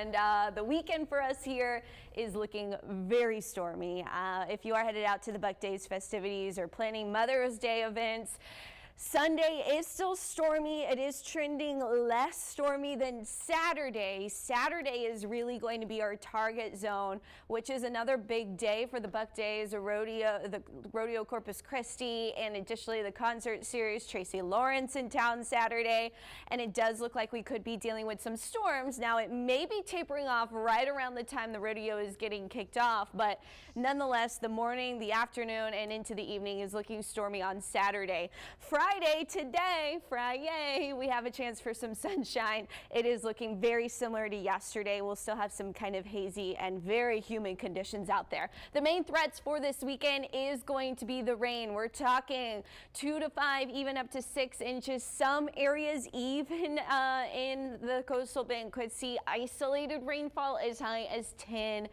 and the weekend for us here is looking very stormy. If you are headed out to the Buck Days festivities or planning Mother's Day events, Sunday is still stormy. It is trending less stormy than Saturday. Saturday is really going to be our target zone, which is another big day for the Buck Days, the Rodeo Corpus Christi, and additionally the concert series. Tracy Lawrence in town Saturday, and it does look like we could be dealing with some storms. Now, it may be tapering off right around the time the rodeo is getting kicked off, but nonetheless, the morning, the afternoon, and into the evening is looking stormy on Saturday. Friday, Friday, we have a chance for some sunshine. It is looking very similar to yesterday. We'll still have some kind of hazy and very humid conditions out there. The main threats for this weekend is going to be the rain. We're talking 2 to 5, even up to 6 inches. Some areas, even in the coastal band, could see isolated rainfall as high as 10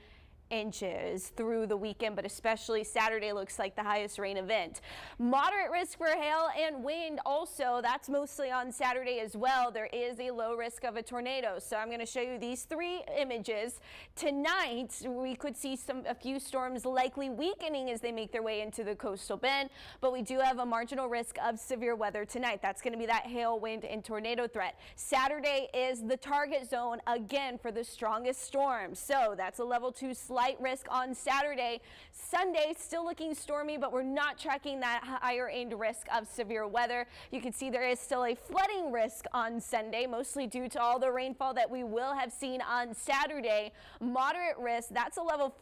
inches through the weekend, but especially Saturday looks like the highest rain event. Moderate risk for hail and wind also. That's mostly on Saturday as well. There is a low risk of a tornado. So I'm going to show you these 3 images. Tonight, we could see a few storms likely weakening as they make their way into the coastal bend, but we do have a marginal risk of severe weather tonight. That's going to be that hail, wind, and tornado threat. Saturday is the target zone again for the strongest storm. So that's a level 2 slight risk on Saturday. Sunday still looking stormy, but we're not tracking that higher end risk of severe weather. You can see there is still a flooding risk on Sunday, mostly due to all the rainfall that we will have seen on Saturday. Moderate risk, that's a level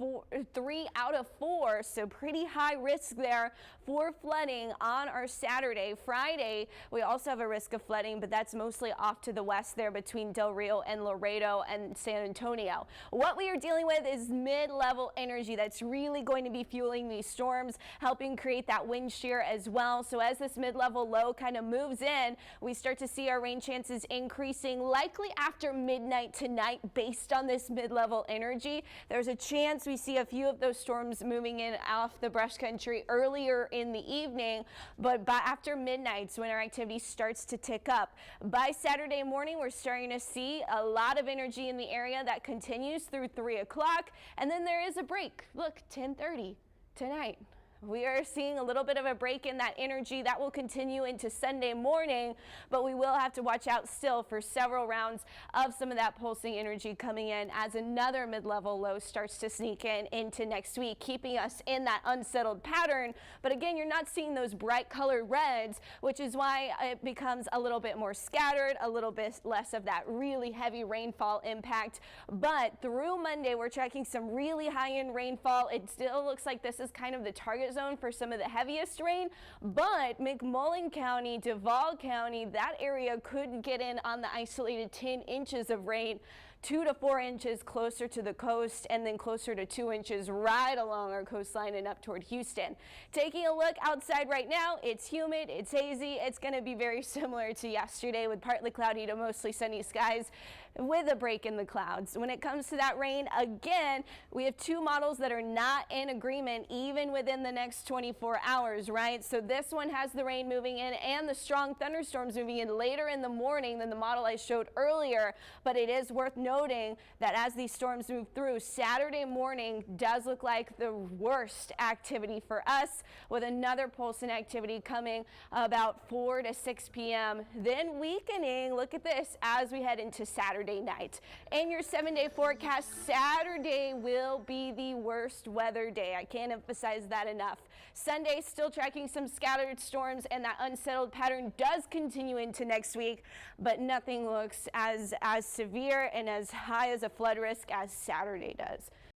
3 out of 4, so pretty high risk there for flooding on our Saturday. Friday, we also have a risk of flooding, but that's mostly off to the west there between Del Rio and Laredo and San Antonio. What we are dealing with is mid-level energy that's really going to be fueling these storms, helping create that wind shear as well. So as this mid-level low kind of moves in, we start to see our rain chances increasing likely after midnight tonight based on this mid-level energy. There's a chance we see a few of those storms moving in off the brush country earlier in the evening, but by after midnight when our activity starts to tick up. By Saturday morning, we're starting to see a lot of energy in the area that continues through 3 o'clock, and then there is a break. Look, 10:30 tonight. We are seeing a little bit of a break in that energy that will continue into Sunday morning, but we will have to watch out still for several rounds of some of that pulsing energy coming in as another mid-level low starts to sneak in into next week, keeping us in that unsettled pattern. But again, you're not seeing those bright colored reds, which is why it becomes a little bit more scattered, a little bit less of that really heavy rainfall impact. But through Monday, we're tracking some really high-end rainfall. It still looks like this is kind of the target zone for some of the heaviest rain, but McMullen County, Duval County, that area could get in on the isolated 10 inches of rain, 2 to 4 inches closer to the coast, and then closer to 2 inches right along our coastline and up toward Houston. Taking a look outside right now, it's humid, it's hazy, it's going to be very similar to yesterday with partly cloudy to mostly sunny skies with a break in the clouds. When it comes to that rain, again, we have 2 models that are not in agreement even within the next 24 hours, right? So this one has the rain moving in and the strong thunderstorms moving in later in the morning than the model I showed earlier, but it is worth noting that as these storms move through, Saturday morning does look like the worst activity for us, with another pulsing activity coming about 4 to 6 p.m. Then weakening, look at this, as we head into Saturday night. In your 7-day forecast, Saturday will be the worst weather day. I can't emphasize that enough. Sunday still tracking some scattered storms, and that unsettled pattern does continue into next week, but nothing looks as severe and as high as a flood risk as Saturday does.